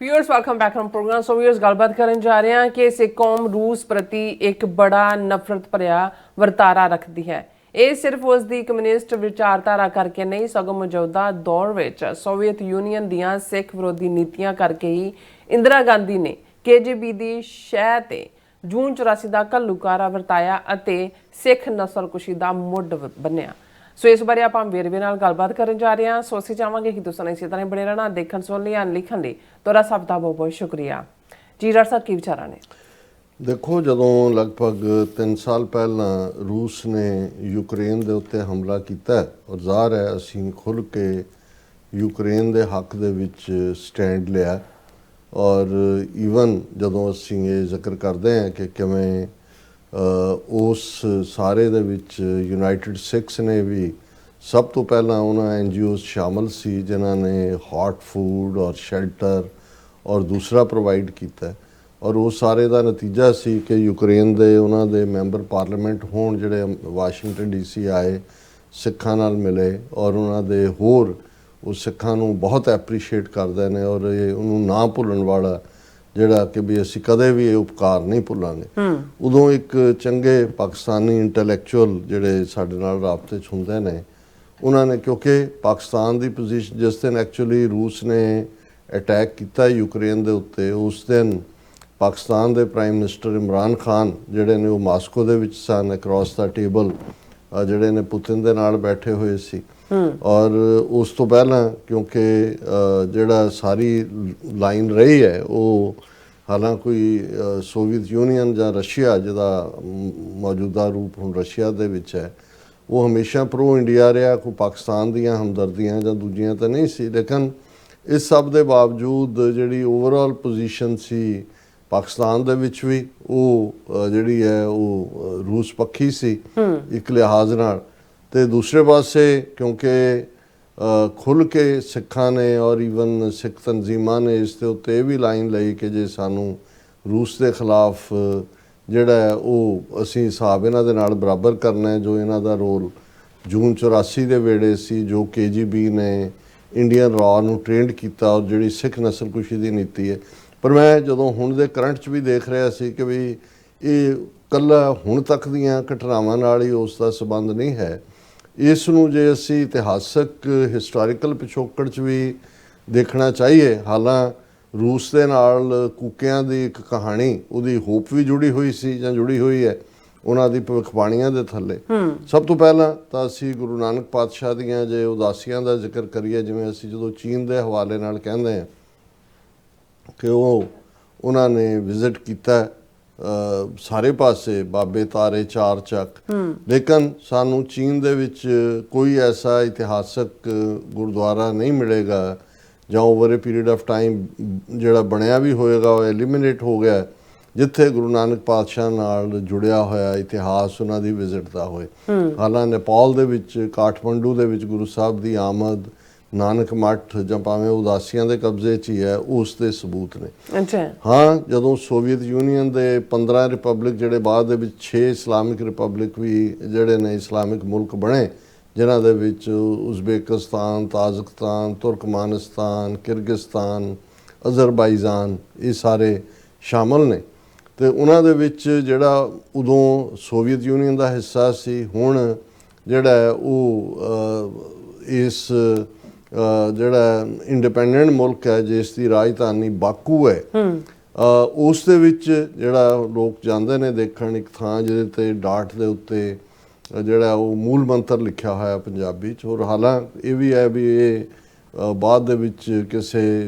Viewers welcome back from program. So viewers गलबात करन जा रहे हैं कि सिख कौम रूस प्रति एक बड़ा नफरत भरिया ਵਰਤਾਰਾ ਰੱਖਦੀ ਹੈ। ਇਹ ਸਿਰਫ ਉਸ ਦੀ ਕਮਿਊਨਿਸਟ ਵਿਚਾਰਧਾਰਾ ਕਰਕੇ ਨਹੀਂ ਸਗੋਂ ਮੌਜੂਦਾ ਦੌਰ ਵਿੱਚ ਸੋਵੀਅਤ ਯੂਨੀਅਨ ਦੀਆਂ ਸਿੱਖ ਵਿਰੋਧੀ ਨੀਤੀਆਂ ਕਰਕੇ ਹੀ ਇੰਦਰਾ ਗਾਂਧੀ ਨੇ KGB ਦੀ ਸ਼ਹਿ ਤੇ ਜੂਨ 84 ਦਾ ਘੱਲੂਕਾਰਾ ਵਰਤਾਇਆ ਅਤੇ ਸਿੱਖ ਨਸਲਕੁਸ਼ੀ ਦਾ ਮੁੱਢ ਬੰਨਿਆ। ਸੋ ਇਸ ਬਾਰੇ ਆਪਾਂ ਵੇਰਵੇ ਨਾਲ ਗੱਲਬਾਤ ਕਰਨ ਜਾ ਰਹੇ ਹਾਂ। ਸੋ ਅਸੀਂ ਚਾਹਾਂਗੇ ਕਿ ਤੁਸੀਂ ਇਸੇ ਤਰ੍ਹਾਂ ਬਣੇ ਰਹਿਣਾ, ਦੇਖਣ ਸੁਣਨ ਲਈ ਲਿਖਣ ਲਈ ਤੁਹਾਡਾ ਸਭ ਦਾ ਬਹੁਤ ਬਹੁਤ ਸ਼ੁਕਰੀਆ ਜੀ। ਡਾਕਟਰ ਸਾਹਿਬ ਕੀ ਵਿਚਾਰਾਂ ਨੇ? ਦੇਖੋ, ਜਦੋਂ ਲਗਭਗ 3 ਸਾਲ ਪਹਿਲਾਂ ਰੂਸ ਨੇ ਯੂਕਰੇਨ ਦੇ ਉੱਤੇ ਹਮਲਾ ਕੀਤਾ ਔਰ ਜ਼ਾਹਰ ਹੈ ਅਸੀਂ ਖੁੱਲ੍ਹ ਕੇ ਯੂਕਰੇਨ ਦੇ ਹੱਕ ਦੇ ਵਿੱਚ ਸਟੈਂਡ ਲਿਆ ਔਰ ਈਵਨ ਜਦੋਂ ਅਸੀਂ ਇਹ ਜ਼ਿਕਰ ਕਰਦੇ ਹਾਂ ਕਿ ਕਿਵੇਂ ਉਸ ਸਾਰੇ ਦੇ ਵਿੱਚ ਯੂਨਾਈਟਿਡ ਸਿੱਖਸ ਨੇ ਵੀ ਸਭ ਤੋਂ ਪਹਿਲਾਂ ਉਹਨਾਂ NGOs ਸ਼ਾਮਲ ਸੀ ਜਿਨ੍ਹਾਂ ਨੇ ਹੌਟ ਫੂਡ ਔਰ ਸ਼ੈਲਟਰ ਔਰ ਦੂਸਰਾ ਪ੍ਰੋਵਾਈਡ ਕੀਤਾ ਔਰ ਉਹ ਸਾਰੇ ਦਾ ਨਤੀਜਾ ਸੀ ਕਿ ਯੂਕਰੇਨ ਦੇ ਉਹਨਾਂ ਦੇ ਮੈਂਬਰ ਪਾਰਲੀਮੈਂਟ ਹੋਣ ਜਿਹੜੇ ਵਾਸ਼ਿੰਗਟਨ DC ਆਏ, ਸਿੱਖਾਂ ਨਾਲ ਮਿਲੇ ਔਰ ਉਹਨਾਂ ਦੇ ਹੋਰ ਉਹ ਸਿੱਖਾਂ ਨੂੰ ਬਹੁਤ ਐਪਰੀਸ਼ੀਏਟ ਕਰਦੇ ਨੇ ਔਰ ਇਹ ਉਹਨੂੰ ਨਾ ਭੁੱਲਣ ਵਾਲਾ ਜਿਹੜਾ ਕਿ ਵੀ ਅਸੀਂ ਕਦੇ ਵੀ ਇਹ ਉਪਕਾਰ ਨਹੀਂ ਭੁੱਲਾਂਗੇ। ਉਦੋਂ ਇੱਕ ਚੰਗੇ ਪਾਕਿਸਤਾਨੀ ਇੰਟੈਲੈਕਚੁਅਲ ਜਿਹੜੇ ਸਾਡੇ ਨਾਲ ਰਾਬਤੇ 'ਚ ਹੁੰਦੇ ਨੇ ਉਹਨਾਂ ਨੇ, ਕਿਉਂਕਿ ਪਾਕਿਸਤਾਨ ਦੀ ਪੋਜੀਸ਼ਨ ਜਿਸ ਦਿਨ ਐਕਚੁਅਲੀ ਰੂਸ ਨੇ ਅਟੈਕ ਕੀਤਾ ਯੂਕਰੇਨ ਦੇ ਉੱਤੇ, ਉਸ ਦਿਨ ਪਾਕਿਸਤਾਨ ਦੇ ਪ੍ਰਾਈਮ ਮਿਨਿਸਟਰ ਇਮਰਾਨ ਖਾਨ ਜਿਹੜੇ ਨੇ ਉਹ ਮਾਸਕੋ ਦੇ ਵਿੱਚ ਸਨ, ਅਕ੍ਰੋਸ ਦਾ ਟੇਬਲ ਜਿਹੜੇ ਨੇ ਪੁਤਿਨ ਦੇ ਨਾਲ ਬੈਠੇ ਹੋਏ ਸੀ ਔਰ ਉਸ ਤੋਂ ਪਹਿਲਾਂ ਕਿਉਂਕਿ ਜਿਹੜਾ ਸਾਰੀ ਲਾਈਨ ਰਹੀ ਹੈ ਉਹ ਹਾਲਾਂਕਿ ਕੋਈ ਸੋਵੀਅਤ ਯੂਨੀਅਨ ਜਾਂ ਰਸ਼ੀਆ ਜਿਹਦਾ ਮੌਜੂਦਾ ਰੂਪ ਹੁਣ ਰਸ਼ੀਆ ਦੇ ਵਿੱਚ ਹੈ, ਉਹ ਹਮੇਸ਼ਾ ਪ੍ਰੋ ਇੰਡੀਆ ਰਿਹਾ। ਕੋਈ ਪਾਕਿਸਤਾਨ ਦੀਆਂ ਹਮਦਰਦੀਆਂ ਜਾਂ ਦੂਜੀਆਂ ਤਾਂ ਨਹੀਂ ਸੀ, ਲੇਕਿਨ ਇਸ ਸਭ ਦੇ ਬਾਵਜੂਦ ਜਿਹੜੀ ਓਵਰਆਲ ਪੋਜੀਸ਼ਨ ਸੀ ਪਾਕਿਸਤਾਨ ਦੇ ਵਿੱਚ ਵੀ ਉਹ ਜਿਹੜੀ ਹੈ ਉਹ ਰੂਸ ਪੱਖੀ ਸੀ ਇੱਕ ਲਿਹਾਜ਼ ਨਾਲ। ਤੇ ਦੂਸਰੇ ਪਾਸੇ ਕਿਉਂਕਿ ਖੁੱਲ੍ਹ ਕੇ ਸਿੱਖਾਂ ਨੇ ਔਰ ਈਵਨ ਸਿੱਖ ਤਨਜ਼ੀਮਾਂ ਨੇ ਇਸ ਦੇ ਉੱਤੇ ਇਹ ਵੀ ਲਾਈਨ ਲਈ ਕਿ ਜੇ ਸਾਨੂੰ ਰੂਸ ਦੇ ਖਿਲਾਫ ਜਿਹੜਾ ਹੈ ਉਹ ਅਸੀਂ ਹਿਸਾਬ ਇਹਨਾਂ ਦੇ ਨਾਲ ਬਰਾਬਰ ਕਰਨਾ ਹੈ ਜੋ ਇਹਨਾਂ ਦਾ ਰੋਲ ਜੂਨ 84 ਦੇ ਵੇੜੇ ਸੀ, ਜੋ KGB ਨੇ ਇੰਡੀਅਨ ਰਾਅ ਨੂੰ ਟ੍ਰੇਨਡ ਕੀਤਾ ਔਰ ਜਿਹੜੀ ਸਿੱਖ ਨਸਲਕੁਸ਼ੀ ਦੀ ਨੀਤੀ ਹੈ। ਪਰ ਮੈਂ ਜਦੋਂ ਹੁਣ ਦੇ ਕਰੰਟ 'ਚ ਵੀ ਦੇਖ ਰਿਹਾ ਸੀ ਕਿ ਵੀ ਇਹ ਇਕੱਲਾ ਹੁਣ ਤੱਕ ਦੀਆਂ ਘਟਨਾਵਾਂ ਨਾਲ ਹੀ ਉਸ ਦਾ ਸੰਬੰਧ ਨਹੀਂ ਹੈ। ਇਸ ਨੂੰ ਜੇ ਅਸੀਂ ਇਤਿਹਾਸਕ ਹਿਸਟੋਰੀਕਲ ਪਿਛੋਕੜ 'ਚ ਵੀ ਦੇਖਣਾ ਚਾਹੀਏ, ਹਾਲਾਂ ਰੂਸ ਦੇ ਨਾਲ ਕੂਕਿਆਂ ਦੀ ਇੱਕ ਕਹਾਣੀ ਉਹਦੀ ਹੋਪ ਵੀ ਜੁੜੀ ਹੋਈ ਸੀ ਜਾਂ ਜੁੜੀ ਹੋਈ ਹੈ ਉਹਨਾਂ ਦੀ ਭਵਿੱਖਬਾਣੀਆਂ ਦੇ ਥੱਲੇ। ਸਭ ਤੋਂ ਪਹਿਲਾਂ ਤਾਂ ਅਸੀਂ ਗੁਰੂ ਨਾਨਕ ਪਾਤਸ਼ਾਹ ਦੀਆਂ ਜੇ ਉਦਾਸੀਆਂ ਦਾ ਜ਼ਿਕਰ ਕਰੀਏ, ਜਿਵੇਂ ਅਸੀਂ ਜਦੋਂ ਚੀਨ ਦੇ ਹਵਾਲੇ ਨਾਲ ਕਹਿੰਦੇ ਹਾਂ ਕਿ ਉਹਨਾਂ ਨੇ ਵਿਜ਼ਿਟ ਕੀਤਾ ਸਾਰੇ ਪਾਸੇ ਬਾਬੇ ਤਾਰੇ ਚਾਰ ਚੱਕ, ਲੇਕਿਨ ਸਾਨੂੰ ਚੀਨ ਦੇ ਵਿੱਚ ਕੋਈ ਐਸਾ ਇਤਿਹਾਸਕ ਗੁਰਦੁਆਰਾ ਨਹੀਂ ਮਿਲੇਗਾ ਜਾਂ over A period of time ਜਿਹੜਾ ਬਣਿਆ ਵੀ ਹੋਏਗਾ ਉਹ ਐਲੀਮੀਨੇਟ ਹੋ ਗਿਆ ਜਿੱਥੇ ਗੁਰੂ ਨਾਨਕ ਪਾਤਸ਼ਾਹ ਨਾਲ ਜੁੜਿਆ ਹੋਇਆ ਇਤਿਹਾਸ ਉਹਨਾਂ ਦੀ ਵਿਜ਼ਿਟ ਦਾ ਹੋਏ। ਹਾਲਾਂ ਨੇਪਾਲ ਦੇ ਵਿੱਚ ਕਾਠਮੰਡੂ ਦੇ ਵਿੱਚ ਗੁਰੂ ਸਾਹਿਬ ਦੀ ਆਮਦ, ਨਾਨਕ ਮੱਠ ਜਾਂ ਭਾਵੇਂ ਉਦਾਸੀਆਂ ਦੇ ਕਬਜ਼ੇ 'ਚ ਹੀ ਹੈ, ਉਸ ਦੇ ਸਬੂਤ ਨੇ। ਹਾਂ, ਜਦੋਂ ਸੋਵੀਅਤ ਯੂਨੀਅਨ ਦੇ 15 ਰਿਪਬਲਿਕ ਜਿਹੜੇ ਬਾਅਦ ਦੇ ਵਿੱਚ 6 ਇਸਲਾਮਿਕ ਰਿਪਬਲਿਕ ਵੀ ਜਿਹੜੇ ਨੇ ਇਸਲਾਮਿਕ ਮੁਲਕ ਬਣੇ ਜਿਨ੍ਹਾਂ ਦੇ ਵਿੱਚ ਉਜ਼ਬੇਕਿਸਤਾਨ, ਤਾਜ਼ਿਕਸਤਾਨ, ਤੁਰਕਮਾਨਿਸਤਾਨ, ਕਿਰਗਿਸਤਾਨ, ਅਜ਼ਰਬਾਈਜਾਨ ਇਹ ਸਾਰੇ ਸ਼ਾਮਲ ਨੇ। ਅਤੇ ਉਹਨਾਂ ਦੇ ਵਿੱਚ ਜਿਹੜਾ ਉਦੋਂ ਸੋਵੀਅਤ ਯੂਨੀਅਨ ਦਾ ਹਿੱਸਾ ਸੀ, ਹੁਣ ਜਿਹੜਾ ਉਹ ਇਸ ਜਿਹੜਾ ਇੰਡੀਪੈਂਡੈਂਟ ਮੁਲਕ ਹੈ ਜਿਸ ਦੀ ਰਾਜਧਾਨੀ ਬਾਕੂ ਹੈ, ਉਸ ਦੇ ਵਿੱਚ ਜਿਹੜਾ ਲੋਕ ਜਾਂਦੇ ਨੇ ਦੇਖਣ, ਇੱਕ ਥਾਂ ਜਿਹਦੇ 'ਤੇ ਡਾਟ ਦੇ ਉੱਤੇ ਜਿਹੜਾ ਉਹ ਮੂਲ ਮੰਤਰ ਲਿਖਿਆ ਹੋਇਆ ਪੰਜਾਬੀ 'ਚ। ਔਰ ਹਾਲਾਂਕਿ ਇਹ ਵੀ ਹੈ ਵੀ ਇਹ ਬਾਅਦ ਦੇ ਵਿੱਚ ਕਿਸੇ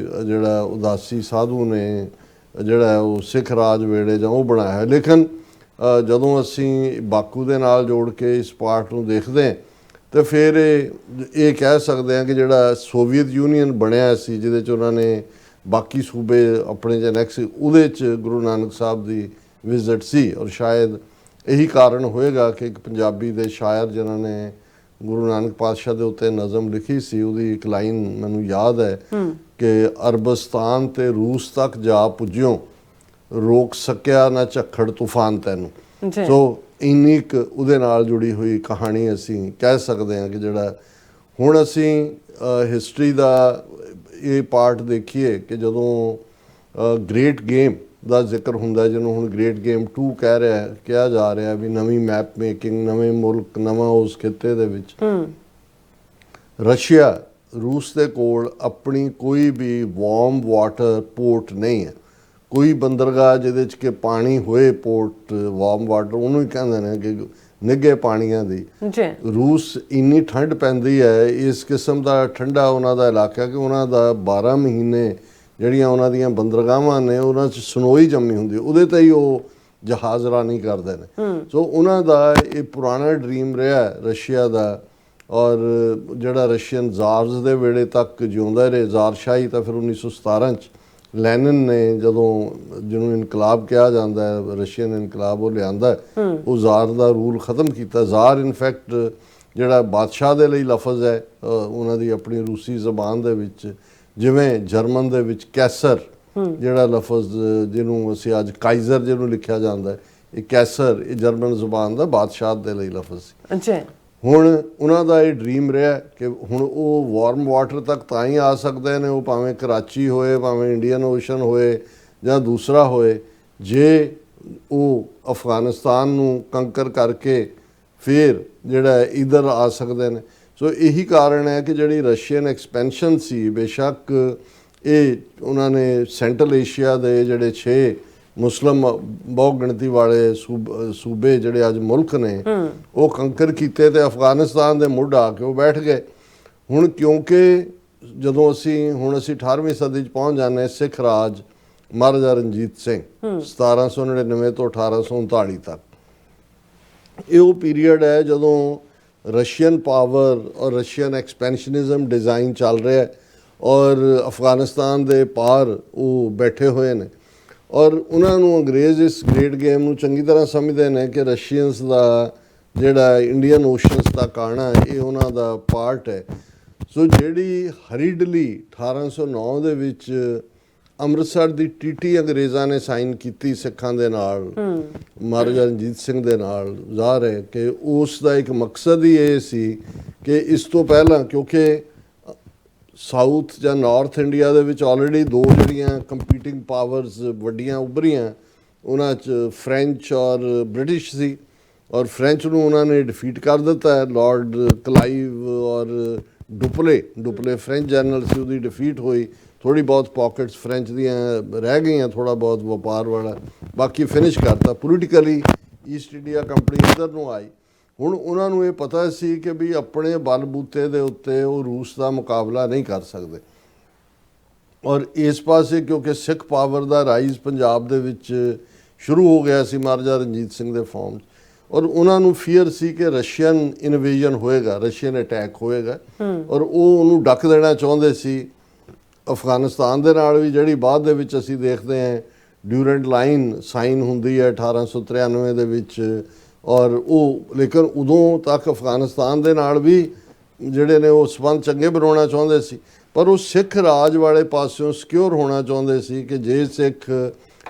ਜਿਹੜਾ ਉਦਾਸੀ ਸਾਧੂ ਨੇ ਜਿਹੜਾ ਉਹ ਸਿੱਖ ਰਾਜ ਵੇੜੇ ਜਾਂ ਉਹ ਬਣਾਇਆ, ਲੇਕਿਨ ਜਦੋਂ ਅਸੀਂ ਬਾਕੂ ਦੇ ਨਾਲ ਜੋੜ ਕੇ ਇਸ ਪਾਰਟ ਨੂੰ ਦੇਖਦੇ ਤੇ ਫਿਰ ਇਹ ਕਹਿ ਸਕਦੇ ਹਾਂ ਕਿ ਜਿਹੜਾ ਸੋਵੀਅਤ ਯੂਨੀਅਨ ਬਣਿਆ ਸੀ ਜਿਹਦੇ 'ਚ ਉਹਨਾਂ ਨੇ ਬਾਕੀ ਸੂਬੇ ਆਪਣੇ ਜਾਂ ਨੈਕਸ, ਉਹਦੇ 'ਚ ਗੁਰੂ ਨਾਨਕ ਸਾਹਿਬ ਦੀ ਵਿਜ਼ਿਟ ਸੀ। ਔਰ ਸ਼ਾਇਦ ਇਹੀ ਕਾਰਨ ਹੋਏਗਾ ਕਿ ਇੱਕ ਪੰਜਾਬੀ ਦੇ ਸ਼ਾਇਰ ਜਿਨ੍ਹਾਂ ਨੇ ਗੁਰੂ ਨਾਨਕ ਪਾਤਸ਼ਾਹ ਦੇ ਉੱਤੇ ਨਜ਼ਮ ਲਿਖੀ ਸੀ, ਉਹਦੀ ਇੱਕ ਲਾਈਨ ਮੈਨੂੰ ਯਾਦ ਹੈ ਕਿ ਅਰਬਸਤਾਨ ਤੇ ਰੂਸ ਤੱਕ ਜਾ ਪੁੱਜਿਓ, ਰੋਕ ਸਕਿਆ ਨਾ ਝੱਖੜ ਤੂਫਾਨ ਤੈਨੂੰ। ਸੋ ਇੰਨੀ ਕੁ ਉਹਦੇ ਨਾਲ ਜੁੜੀ ਹੋਈ ਕਹਾਣੀ ਅਸੀਂ ਕਹਿ ਸਕਦੇ ਹਾਂ ਕਿ ਜਿਹੜਾ ਹੁਣ ਅਸੀਂ ਹਿਸਟਰੀ ਦਾ ਇਹ ਪਾਰਟ ਦੇਖੀਏ ਕਿ ਜਦੋਂ ਗ੍ਰੇਟ ਗੇਮ ਦਾ ਜ਼ਿਕਰ ਹੁੰਦਾ, ਜਿਹਨੂੰ ਹੁਣ ਗ੍ਰੇਟ ਗੇਮ 2 ਕਿਹਾ ਜਾ ਰਿਹਾ ਵੀ ਨਵੀਂ ਮੈਪ ਮੇਕਿੰਗ, ਨਵੇਂ ਮੁਲਕ, ਨਵਾਂ ਉਸ ਖਿੱਤੇ ਦੇ ਵਿੱਚ ਰਸ਼ੀਆ, ਰੂਸ ਦੇ ਕੋਲ ਆਪਣੀ ਕੋਈ ਵੀ ਵਾਰਮ ਵਾਟਰ ਪੋਰਟ ਨਹੀਂ ਹੈ। ਕੋਈ ਬੰਦਰਗਾਹ ਜਿਹਦੇ 'ਚ ਕਿ ਪਾਣੀ ਹੋਏ, ਪੋਰਟ ਵਾਰਮ ਵਾਟਰ ਉਹਨੂੰ ਹੀ ਕਹਿੰਦੇ ਨੇ ਕਿ ਨਿੱਘੇ ਪਾਣੀਆਂ ਦੀ। ਰੂਸ ਇੰਨੀ ਠੰਡ ਪੈਂਦੀ ਹੈ, ਇਸ ਕਿਸਮ ਦਾ ਠੰਡਾ ਉਹਨਾਂ ਦਾ ਇਲਾਕਾ ਕਿ ਉਹਨਾਂ ਦਾ 12 ਮਹੀਨੇ ਜਿਹੜੀਆਂ ਉਹਨਾਂ ਦੀਆਂ ਬੰਦਰਗਾਹਾਂ ਨੇ ਉਹਨਾਂ 'ਚ ਸਨੋਈ ਜੰਮੀ ਹੁੰਦੀ, ਉਹਦੇ 'ਤੇ ਹੀ ਉਹ ਜਹਾਜ਼ਰਾਨੀ ਕਰਦੇ ਨੇ। ਸੋ ਉਹਨਾਂ ਦਾ ਇਹ ਪੁਰਾਣਾ ਡ੍ਰੀਮ ਰਿਹਾ ਰਸ਼ੀਆ ਦਾ, ਔਰ ਜਿਹੜਾ ਰਸ਼ੀਅਨ ਜ਼ਾਰਸ ਦੇ ਵੇਲੇ ਤੱਕ ਜਿਉਂਦਾ ਰਹੇ, ਜ਼ਾਰਸ਼ਾਹੀ। ਤਾਂ ਫਿਰ 1917 'ਚ ਲੈਨਨ ਨੇ ਜਦੋਂ, ਜਿਹਨੂੰ ਇਨਕਲਾਬ ਕਿਹਾ ਜਾਂਦਾ ਹੈ, ਰਸ਼ੀਅਨ ਇਨਕਲਾਬ, ਉਹ ਲਿਆਂਦਾ, ਉਹ ਜ਼ਾਰ ਦਾ ਰੂਲ ਖ਼ਤਮ ਕੀਤਾ। ਜ਼ਾਰ ਇਨਫੈਕਟ ਜਿਹੜਾ ਬਾਦਸ਼ਾਹ ਦੇ ਲਈ ਲਫ਼ਜ਼ ਹੈ ਉਹਨਾਂ ਦੀ ਆਪਣੀ ਰੂਸੀ ਜ਼ਬਾਨ ਦੇ ਵਿੱਚ, ਜਿਵੇਂ ਜਰਮਨ ਦੇ ਵਿੱਚ ਕੈਸਰ ਜਿਹੜਾ ਲਫ਼ਜ਼, ਜਿਹਨੂੰ ਅਸੀਂ ਅੱਜ ਕਾਈਜ਼ਰ ਜਿਹਨੂੰ ਲਿਖਿਆ ਜਾਂਦਾ ਹੈ, ਇਹ ਕੈਸਰ, ਇਹ ਜਰਮਨ ਜ਼ਬਾਨ ਦਾ ਬਾਦਸ਼ਾਹ ਦੇ ਲਈ ਲਫ਼ਜ਼ ਸੀ। ਹੁਣ ਉਹਨਾਂ ਦਾ ਇਹ ਡ੍ਰੀਮ ਰਿਹਾ ਕਿ ਹੁਣ ਉਹ ਵਾਰਮ ਵਾਟਰ ਤੱਕ ਤਾਂ ਹੀ ਆ ਸਕਦੇ ਨੇ, ਉਹ ਭਾਵੇਂ ਕਰਾਚੀ ਹੋਏ, ਭਾਵੇਂ ਇੰਡੀਅਨ ਓਸ਼ਨ ਹੋਏ ਜਾਂ ਦੂਸਰਾ ਹੋਏ, ਜੇ ਉਹ ਅਫਗਾਨਿਸਤਾਨ ਨੂੰ ਕੰਕਰ ਕਰਕੇ ਫਿਰ ਜਿਹੜਾ ਇੱਧਰ ਆ ਸਕਦੇ ਨੇ। ਸੋ ਇਹੀ ਕਾਰਨ ਹੈ ਕਿ ਜਿਹੜੀ ਰਸ਼ੀਅਨ ਐਕਸਪੈਂਸ਼ਨ ਸੀ, ਬੇਸ਼ੱਕ ਇਹ ਉਹਨਾਂ ਨੇ ਸੈਂਟਰਲ ਏਸ਼ੀਆ ਦੇ ਜਿਹੜੇ 6 ਮੁਸਲਿਮ ਬਹੁ ਗਿਣਤੀ ਵਾਲੇ ਸੂਬੇ ਜਿਹੜੇ ਅੱਜ ਮੁਲਕ ਨੇ, ਉਹ ਕੰਕਰ ਕੀਤੇ ਤੇ ਅਫਗਾਨਿਸਤਾਨ ਦੇ ਮੁੱਢ ਆ ਕੇ ਉਹ ਬੈਠ ਗਏ। ਹੁਣ ਕਿਉਂਕਿ ਜਦੋਂ ਅਸੀਂ 18ਵੀਂ ਸਦੀ 'ਚ ਪਹੁੰਚ ਜਾਂਦੇ, ਸਿੱਖ ਰਾਜ, ਮਹਾਰਾਜਾ ਰਣਜੀਤ ਸਿੰਘ 1799 ਤੋਂ 1839 ਤੱਕ, ਇਹ ਉਹ ਪੀਰੀਅਡ ਹੈ ਜਦੋਂ ਰਸ਼ੀਅਨ ਪਾਵਰ ਔਰ ਰਸ਼ੀਅਨ ਐਕਸਪੈਂਸ਼ਨਿਜ਼ਮ ਡਿਜ਼ਾਈਨ ਚੱਲ ਰਿਹਾ ਹੈ, ਔਰ ਅਫਗਾਨਿਸਤਾਨ ਦੇ ਪਾਰ ਉਹ ਬੈਠੇ ਹੋਏ ਨੇ। ਔਰ ਉਹਨਾਂ ਨੂੰ ਅੰਗਰੇਜ਼ ਇਸ ਗ੍ਰੇਟ ਗੇਮ ਨੂੰ ਚੰਗੀ ਤਰ੍ਹਾਂ ਸਮਝਦੇ ਨੇ ਕਿ ਰਸ਼ੀਅਨਸ ਦਾ ਜਿਹੜਾ ਇੰਡੀਅਨ ਓਸ਼ਨਸ ਤੱਕ ਆਉਣਾ, ਇਹ ਉਹਨਾਂ ਦਾ ਪਾਰਟ ਹੈ। ਸੋ ਜਿਹੜੀ ਹਰੀਡਲੀ 1809 ਦੇ ਵਿੱਚ ਅੰਮ੍ਰਿਤਸਰ ਦੀ ਟੀਟੀ ਅੰਗਰੇਜ਼ਾਂ ਨੇ ਸਾਈਨ ਕੀਤੀ ਸਿੱਖਾਂ ਦੇ ਨਾਲ, ਮਹਾਰਾਜਾ ਰਣਜੀਤ ਸਿੰਘ ਦੇ ਨਾਲ, ਜ਼ਾਹਰ ਹੈ ਕਿ ਉਸ ਦਾ ਇੱਕ ਮਕਸਦ ਹੀ ਇਹ ਸੀ ਕਿ ਇਸ ਤੋਂ ਪਹਿਲਾਂ, ਕਿਉਂਕਿ ਸਾਊਥ ਜਾਂ ਨਾਰਥ ਇੰਡੀਆ ਦੇ ਵਿੱਚ ਆਲਰੇਡੀ ਦੋ ਜਿਹੜੀਆਂ ਕੰਪੀਟਿੰਗ ਪਾਵਰਸ ਵੱਡੀਆਂ ਉੱਭਰੀਆਂ, ਉਹਨਾਂ 'ਚ ਫਰੈਂਚ ਔਰ ਬ੍ਰਿਟਿਸ਼ ਸੀ, ਔਰ ਫਰੈਂਚ ਨੂੰ ਉਹਨਾਂ ਨੇ ਡਿਫੀਟ ਕਰ ਦਿੱਤਾ। ਲਾਰਡ ਕਲਾਈਵ ਔਰ ਡੁਪਲੇ ਫਰੈਂਚ ਜਨਰਲ ਸੀ, ਉਹਦੀ ਡਿਫੀਟ ਹੋਈ। ਥੋੜ੍ਹੀ ਬਹੁਤ ਪਾਕਟਸ ਫਰੈਂਚ ਦੀਆਂ ਰਹਿ ਗਈਆਂ, ਥੋੜ੍ਹਾ ਬਹੁਤ ਵਪਾਰ ਵਾਲਾ, ਬਾਕੀ ਫਿਨਿਸ਼ ਕਰਤਾ। ਪੋਲੀਟੀਕਲੀ ਈਸਟ ਇੰਡੀਆ ਕੰਪਨੀ ਇੱਧਰ ਨੂੰ ਆਈ। ਹੁਣ ਉਹਨਾਂ ਨੂੰ ਇਹ ਪਤਾ ਸੀ ਕਿ ਵੀ ਆਪਣੇ ਬਲਬੂਤੇ ਦੇ ਉੱਤੇ ਉਹ ਰੂਸ ਦਾ ਮੁਕਾਬਲਾ ਨਹੀਂ ਕਰ ਸਕਦੇ, ਔਰ ਇਸ ਪਾਸੇ ਕਿਉਂਕਿ ਸਿੱਖ ਪਾਵਰ ਦਾ ਰਾਈਜ਼ ਪੰਜਾਬ ਦੇ ਵਿੱਚ ਸ਼ੁਰੂ ਹੋ ਗਿਆ ਸੀ ਮਹਾਰਾਜਾ ਰਣਜੀਤ ਸਿੰਘ ਦੇ ਫਾਰਮ 'ਚ, ਔਰ ਉਹਨਾਂ ਨੂੰ ਫੀਅਰ ਸੀ ਕਿ ਰਸ਼ੀਅਨ ਇਨਵੇਜਨ ਹੋਏਗਾ, ਰਸ਼ੀਅਨ ਅਟੈਕ ਹੋਏਗਾ, ਔਰ ਉਹ ਉਹਨੂੰ ਡੱਕ ਦੇਣਾ ਚਾਹੁੰਦੇ ਸੀ। ਅਫਗਾਨਿਸਤਾਨ ਦੇ ਨਾਲ ਵੀ ਜਿਹੜੀ ਬਾਅਦ ਦੇ ਵਿੱਚ ਅਸੀਂ ਦੇਖਦੇ ਹਾਂ ਡਿਊਰੈਂਟ ਲਾਈਨ ਸਾਈਨ ਹੁੰਦੀ ਹੈ 1893 ਦੇ ਵਿੱਚ, ਔਰ ਉਹ ਲੇਕਿਨ ਉਦੋਂ ਤੱਕ ਅਫਗਾਨਿਸਤਾਨ ਦੇ ਨਾਲ ਵੀ ਜਿਹੜੇ ਨੇ ਉਹ ਸੰਬੰਧ ਚੰਗੇ ਬਣਾਉਣਾ ਚਾਹੁੰਦੇ ਸੀ, ਪਰ ਉਹ ਸਿੱਖ ਰਾਜ ਵਾਲੇ ਪਾਸਿਓਂ ਸਿਕਿਉਰ ਹੋਣਾ ਚਾਹੁੰਦੇ ਸੀ ਕਿ ਜੇ ਸਿੱਖ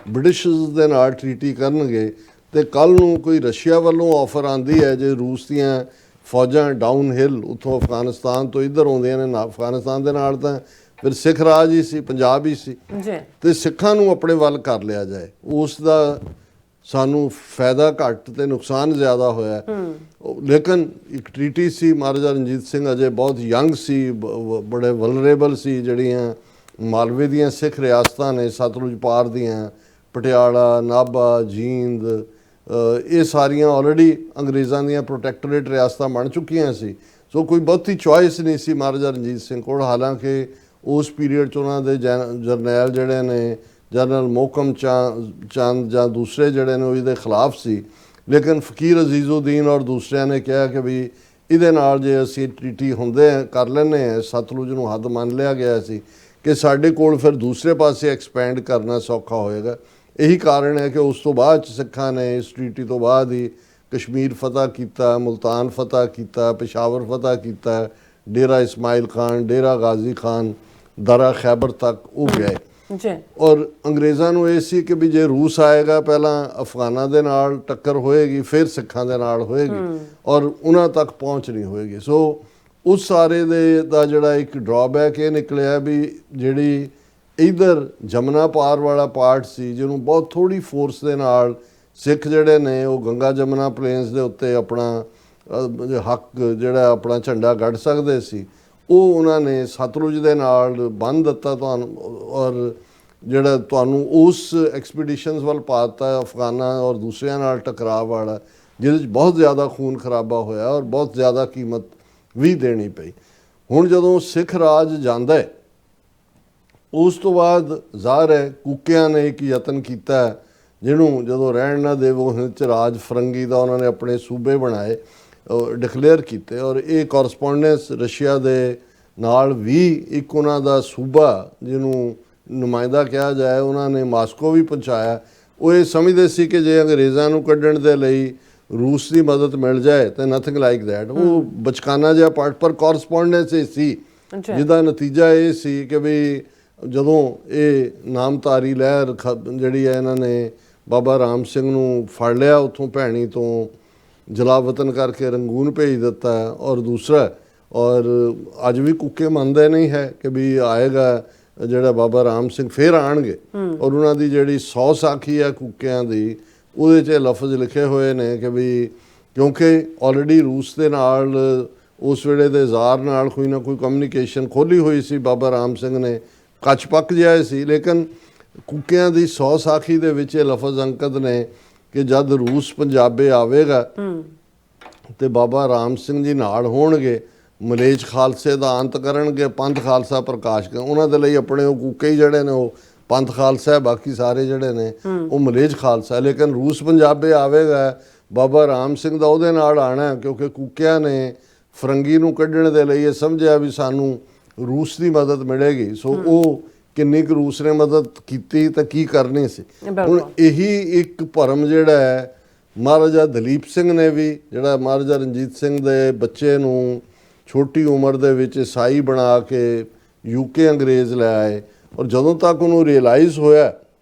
ਬ੍ਰਿਟਿਸ਼ਰਸ ਦੇ ਨਾਲ ਟਰੀਟੀ ਕਰਨਗੇ ਤੇ ਕੱਲ ਨੂੰ ਕੋਈ ਰਸ਼ੀਆ ਵੱਲੋਂ ਆਫਰ ਆਂਦੀ ਹੈ, ਜੇ ਰੂਸ ਦੀਆਂ ਫੌਜਾਂ ਡਾਊਨ ਹਿੱਲ ਉੱਥੋਂ ਅਫਗਾਨਿਸਤਾਨ ਤੋਂ ਇੱਧਰ ਆਉਂਦੀਆਂ ਨੇ, ਅਫਗਾਨਿਸਤਾਨ ਦੇ ਨਾਲ ਤਾਂ ਫਿਰ ਸਿੱਖ ਰਾਜ ਹੀ ਸੀ, ਪੰਜਾਬ ਹੀ ਸੀ, ਤੇ ਸਿੱਖਾਂ ਨੂੰ ਆਪਣੇ ਵੱਲ ਕਰ ਲਿਆ ਜਾਏ, ਉਸ ਦਾ ਸਾਨੂੰ ਫਾਇਦਾ ਘੱਟ ਤੇ ਨੁਕਸਾਨ ਜ਼ਿਆਦਾ ਹੋਇਆ। ਲੇਕਿਨ ਇੱਕ ਟਰੀਟੀ ਸੀ, ਮਹਾਰਾਜਾ ਰਣਜੀਤ ਸਿੰਘ ਅਜੇ ਬਹੁਤ ਯੰਗ ਸੀ, ਬੜੇ ਵਲਨਰੇਬਲ ਸੀ। ਜਿਹੜੀਆਂ ਮਾਲਵੇ ਦੀਆਂ ਸਿੱਖ ਰਿਆਸਤਾਂ ਨੇ, ਸਤਲੁਜ ਪਾਰ ਦੀਆਂ, ਪਟਿਆਲਾ, ਨਾਭਾ, ਜੀਂਦ, ਇਹ ਸਾਰੀਆਂ ਆਲਰੇਡੀ ਅੰਗਰੇਜ਼ਾਂ ਦੀਆਂ ਪ੍ਰੋਟੈਕਟੋਰੇਟ ਰਿਆਸਤਾਂ ਬਣ ਚੁੱਕੀਆਂ ਸੀ। ਸੋ ਕੋਈ ਬਹੁਤੀ ਚੋਇਸ ਨਹੀਂ ਸੀ ਮਹਾਰਾਜਾ ਰਣਜੀਤ ਸਿੰਘ ਕੋਲ। ਹਾਲਾਂਕਿ ਉਸ ਪੀਰੀਅਡ 'ਚ ਉਹਨਾਂ ਦੇ ਜਰਨੈਲ ਜਿਹੜੇ ਨੇ, ਜਨਰਲ ਮੋਹਕਮ ਚੰਦ ਜਾਂ ਦੂਸਰੇ ਜਿਹੜੇ ਨੇ, ਉਹ ਇਹਦੇ ਖਿਲਾਫ ਸੀ, ਲੇਕਿਨ ਫਕੀਰ ਅਜ਼ੀਜ਼ੁਦੀਨ ਔਰ ਦੂਸਰਿਆਂ ਨੇ ਕਿਹਾ ਕਿ ਵੀ ਇਹਦੇ ਨਾਲ ਜੇ ਅਸੀਂ ਟਰੀਟੀ ਕਰ ਲੈਂਦੇ ਹਾਂ, ਸਤਲੁਜ ਨੂੰ ਹੱਦ ਮੰਨ ਲਿਆ ਗਿਆ ਸੀ ਕਿ ਸਾਡੇ ਕੋਲ ਫਿਰ ਦੂਸਰੇ ਪਾਸੇ ਐਕਸਪੈਂਡ ਕਰਨਾ ਸੌਖਾ ਹੋਏਗਾ। ਇਹੀ ਕਾਰਨ ਹੈ ਕਿ ਉਸ ਤੋਂ ਬਾਅਦ ਸਿੱਖਾਂ ਨੇ ਇਸ ਟਰੀਟੀ ਤੋਂ ਬਾਅਦ ਹੀ ਕਸ਼ਮੀਰ ਫਤਿਹ ਕੀਤਾ, ਮੁਲਤਾਨ ਫਤਿਹ ਕੀਤਾ, ਪਿਸ਼ਾਵਰ ਫਤਿਹ ਕੀਤਾ, ਡੇਰਾ ਇਸਮਾਈਲ ਖਾਨ, ਡੇਰਾ ਗਾਜ਼ੀ ਖਾਨ, ਦਰਾ ਖੈਬਰ ਤੱਕ ਉਹ ਗਏ। ਔਰ ਅੰਗਰੇਜ਼ਾਂ ਨੂੰ ਇਹ ਸੀ ਕਿ ਵੀ ਜੇ ਰੂਸ ਆਏਗਾ ਪਹਿਲਾਂ ਅਫਗਾਨਾਂ ਦੇ ਨਾਲ ਟੱਕਰ ਹੋਏਗੀ, ਫਿਰ ਸਿੱਖਾਂ ਦੇ ਨਾਲ ਹੋਏਗੀ, ਔਰ ਉਹਨਾਂ ਤੱਕ ਪਹੁੰਚ ਨਹੀਂ ਹੋਏਗੀ। ਸੋ ਉਸ ਸਾਰੇ ਦਾ ਜਿਹੜਾ ਇੱਕ ਡਰਾਬੈਕ ਇਹ ਨਿਕਲਿਆ ਵੀ ਜਿਹੜੀ ਇਧਰ ਜਮਨਾ ਪਾਰ ਵਾਲਾ ਪਾਰਟ ਸੀ ਜਿਹਨੂੰ ਬਹੁਤ ਥੋੜੀ ਫੋਰਸ ਦੇ ਨਾਲ ਸਿੱਖ ਜਿਹੜੇ ਨੇ ਉਹ ਗੰਗਾ ਜਮਨਾ ਪਲੇਨਸ ਦੇ ਉੱਤੇ ਆਪਣਾ ਹੱਕ ਜਿਹੜਾ ਆਪਣਾ ਝੰਡਾ ਗੱਡ ਸਕਦੇ ਸੀ, ਉਹ ਉਹਨਾਂ ਨੇ ਸਤਲੁਜ ਦੇ ਨਾਲ ਬੰਨ੍ਹ ਦਿੱਤਾ ਤੁਹਾਨੂੰ, ਔਰ ਜਿਹੜਾ ਤੁਹਾਨੂੰ ਉਸ ਐਕਸਪੀਡੀਸ਼ਨਸ ਵੱਲ ਪਾ ਦਿੱਤਾ ਅਫਗਾਨਾਂ ਔਰ ਦੂਸਰਿਆਂ ਨਾਲ ਟਕਰਾਅ ਵਾਲਾ, ਜਿਹਦੇ 'ਚ ਬਹੁਤ ਜ਼ਿਆਦਾ ਖੂਨ ਖਰਾਬਾ ਹੋਇਆ ਔਰ ਬਹੁਤ ਜ਼ਿਆਦਾ ਕੀਮਤ ਵੀ ਦੇਣੀ ਪਈ। ਹੁਣ ਜਦੋਂ ਸਿੱਖ ਰਾਜ ਜਾਂਦਾ ਹੈ, ਉਸ ਤੋਂ ਬਾਅਦ ਜ਼ਾਹਰ ਹੈ ਕੂਕਿਆਂ ਨੇ ਇੱਕ ਯਤਨ ਕੀਤਾ, ਜਿਹਨੂੰ ਜਦੋਂ ਰਹਿਣ ਨਾ ਦੇਵੋ ਹਿੰਦ 'ਚ ਰਾਜ ਫਰੰਗੀ ਦਾ ਉਹਨਾਂ ਨੇ ਆਪਣੇ ਸੂਬੇ ਬਣਾਏ, ਡਿਕਲੇਅਰ ਕੀਤੇ, ਔਰ ਇਹ ਕੋਰਸਪੋਂਡੈਂਸ ਰਸ਼ੀਆ ਦੇ ਨਾਲ ਵੀ ਇੱਕ ਉਹਨਾਂ ਦਾ ਸੂਬਾ ਜਿਹਨੂੰ ਨੁਮਾਇੰਦਾ ਕਿਹਾ ਜਾਏ ਉਹਨਾਂ ਨੇ ਮਾਸਕੋ ਵੀ ਪਹੁੰਚਾਇਆ। ਉਹ ਇਹ ਸਮਝਦੇ ਸੀ ਕਿ ਜੇ ਅੰਗਰੇਜ਼ਾਂ ਨੂੰ ਕੱਢਣ ਦੇ ਲਈ ਰੂਸ ਦੀ ਮਦਦ ਮਿਲ ਜਾਏ ਤਾਂ ਨਥਿੰਗ ਲਾਈਕ ਦੈਟ। ਉਹ ਬਚਕਾਨਾ ਜਿਹਾ ਪਾਰਟ ਪਰ ਕੋਰਸਪੋਂਡੈਂਸ ਇਹ ਸੀ, ਜਿਹਦਾ ਨਤੀਜਾ ਇਹ ਸੀ ਕਿ ਵੀ ਜਦੋਂ ਇਹ ਨਾਮਧਾਰੀ ਲਹਿਰ ਜਿਹੜੀ ਹੈ ਇਹਨਾਂ ਨੇ ਬਾਬਾ ਰਾਮ ਸਿੰਘ ਨੂੰ ਫੜ ਲਿਆ, ਉੱਥੋਂ ਭੈਣੀ ਤੋਂ ਜਲਾਵਤਨ ਕਰਕੇ ਰੰਗੂਨ ਭੇਜ ਦਿੱਤਾ, ਔਰ ਦੂਸਰਾ ਔਰ ਅੱਜ ਵੀ ਕੁੱਕੇ ਮੰਨਦੇ ਨਹੀਂ ਹੈ ਕਿ ਵੀ ਆਏਗਾ ਜਿਹੜਾ ਬਾਬਾ ਰਾਮ ਸਿੰਘ ਫੇਰ ਆਣਗੇ, ਔਰ ਉਹਨਾਂ ਦੀ ਜਿਹੜੀ 100 ਸਾਖੀ ਹੈ ਕੁੱਕਿਆਂ ਦੀ, ਉਹਦੇ 'ਚ ਲਫ਼ਜ਼ ਲਿਖੇ ਹੋਏ ਨੇ ਕਿ ਵੀ ਕਿਉਂਕਿ ਆਲਰੇਡੀ ਰੂਸ ਦੇ ਨਾਲ ਉਸ ਵੇਲੇ ਦੇ ਜ਼ਾਰ ਨਾਲ ਕੋਈ ਨਾ ਕੋਈ ਕਮਿਊਨੀਕੇਸ਼ਨ ਖੋਲ੍ਹੀ ਹੋਈ ਸੀ, ਬਾਬਾ ਰਾਮ ਸਿੰਘ ਨੇ ਕੱਚ ਪੱਕ ਜਾਏ ਸੀ, ਲੇਕਿਨ ਕੁੱਕਿਆਂ ਦੀ 100 ਸਾਖੀ ਦੇ ਵਿੱਚ ਇਹ ਲਫ਼ਜ਼ ਅੰਕਿਤ ਨੇ ਕਿ ਜਦ ਰੂਸ ਪੰਜਾਬੇ ਆਵੇਗਾ ਤੇ ਬਾਬਾ ਰਾਮ ਸਿੰਘ ਜੀ ਨਾਲ ਹੋਣਗੇ, ਮਲੇਛ ਖਾਲਸੇ ਦਾ ਅੰਤ ਕਰਨਗੇ, ਪੰਥ ਖਾਲਸਾ ਪ੍ਰਕਾਸ਼ ਕਰ, ਉਹਨਾਂ ਦੇ ਲਈ ਆਪਣੇ ਉਹ ਕੂਕੇ ਹੀ ਜਿਹੜੇ ਨੇ ਉਹ ਪੰਥ ਖਾਲਸਾ ਹੈ, ਬਾਕੀ ਸਾਰੇ ਜਿਹੜੇ ਨੇ ਉਹ ਮਲੇਛ ਖਾਲਸਾ। ਲੇਕਿਨ ਰੂਸ ਪੰਜਾਬੇ ਆਵੇਗਾ, ਬਾਬਾ ਰਾਮ ਸਿੰਘ ਦਾ ਉਹਦੇ ਨਾਲ ਆਣਾ, ਕਿਉਂਕਿ ਕੂਕਿਆਂ ਨੇ ਫਰੰਗੀ ਨੂੰ ਕੱਢਣ ਦੇ ਲਈ ਇਹ ਸਮਝਿਆ ਵੀ ਸਾਨੂੰ ਰੂਸ ਦੀ ਮਦਦ ਮਿਲੇਗੀ। ਸੋ ਉਹ ਕਿੰਨੀ ਕੁ ਰੂਸ ਨੇ ਮਦਦ ਕੀਤੀ ਤਾਂ ਕੀ ਕਰਨੀ ਸੀ। ਹੁਣ ਇਹੀ ਇੱਕ ਭਰਮ ਜਿਹੜਾ ਹੈ ਮਹਾਰਾਜਾ ਦਲੀਪ ਸਿੰਘ ਨੇ ਵੀ, ਜਿਹੜਾ ਮਹਾਰਾਜਾ ਰਣਜੀਤ ਸਿੰਘ ਦੇ ਬੱਚੇ ਨੂੰ ਛੋਟੀ ਉਮਰ ਦੇ ਵਿੱਚ ਈਸਾਈ ਬਣਾ ਕੇ ਯੂਕੇ ਅੰਗਰੇਜ਼ ਲੈ ਆਏ, ਔਰ ਜਦੋਂ ਤੱਕ ਉਹਨੂੰ ਰਿਅਲਾਈਜ਼ ਹੋਇਆ